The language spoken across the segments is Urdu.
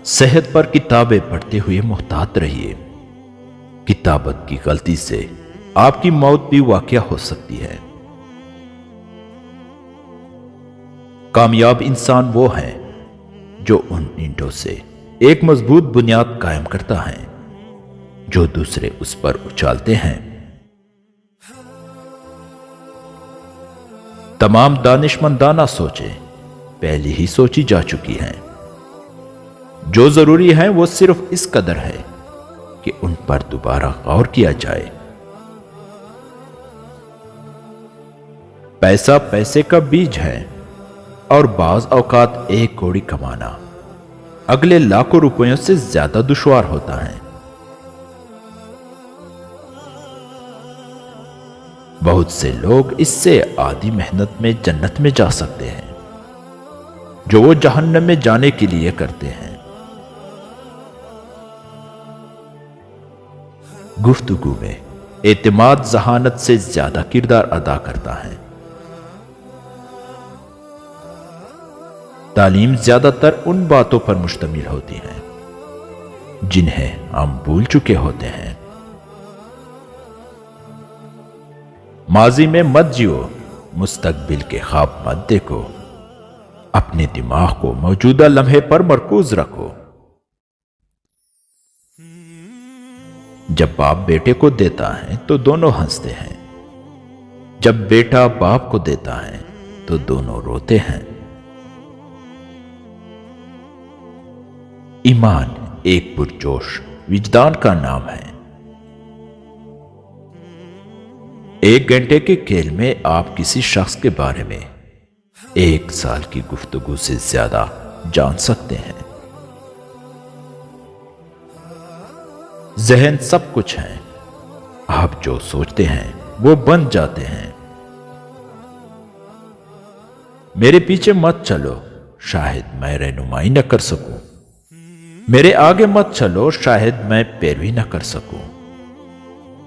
صحت پر کتابیں پڑھتے ہوئے محتاط رہیے۔ کتابت کی غلطی سے آپ کی موت بھی واقع ہو سکتی ہے۔ کامیاب انسان وہ ہے جو ان اینٹوں سے ایک مضبوط بنیاد قائم کرتا ہے جو دوسرے اس پر اچھالتے ہیں۔ تمام دانشمندانہ سوچیں پہلے ہی سوچی جا چکی ہیں۔ جو ضروری ہے وہ صرف اس قدر ہے کہ ان پر دوبارہ غور کیا جائے۔ پیسہ پیسے کا بیج ہے اور بعض اوقات ایک کوڑی کمانا اگلے لاکھوں روپیوں سے زیادہ دشوار ہوتا ہے۔ بہت سے لوگ اس سے آدھی محنت میں جنت میں جا سکتے ہیں جو وہ جہنم میں جانے کے لیے کرتے ہیں۔ گفتگو میں اعتماد ذہانت سے زیادہ کردار ادا کرتا ہے۔ تعلیم زیادہ تر ان باتوں پر مشتمل ہوتی ہے جنہیں ہم بھول چکے ہوتے ہیں۔ ماضی میں مت جیو، مستقبل کے خواب مت دیکھو، اپنے دماغ کو موجودہ لمحے پر مرکوز رکھو۔ جب باپ بیٹے کو دیتا ہے تو دونوں ہنستے ہیں، جب بیٹا باپ کو دیتا ہے تو دونوں روتے ہیں۔ ایمان ایک پرجوش وجدان کا نام ہے۔ ایک گھنٹے کے کھیل میں آپ کسی شخص کے بارے میں 1 سال کی گفتگو سے زیادہ جان سکتے ہیں۔ ذہن سب کچھ ہے، آپ جو سوچتے ہیں وہ بن جاتے ہیں۔ میرے پیچھے مت چلو، شاید میں رہنمائی نہ کر سکوں۔ میرے آگے مت چلو، شاید میں پیروی نہ کر سکوں۔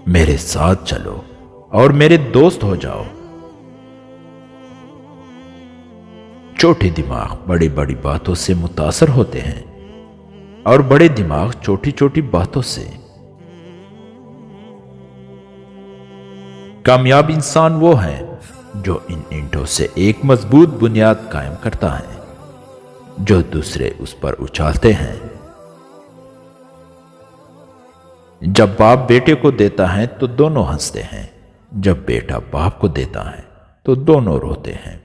میرے ساتھ چلو اور میرے دوست ہو جاؤ۔ چھوٹے دماغ بڑی بڑی باتوں سے متاثر ہوتے ہیں اور بڑے دماغ چھوٹی چھوٹی باتوں سے۔ کامیاب انسان وہ ہے جو ان اینٹوں سے ایک مضبوط بنیاد قائم کرتا ہے جو دوسرے اس پر اچھالتے ہیں۔ جب باپ بیٹے کو دیتا ہے تو دونوں ہنستے ہیں، جب بیٹا باپ کو دیتا ہے تو دونوں روتے ہیں۔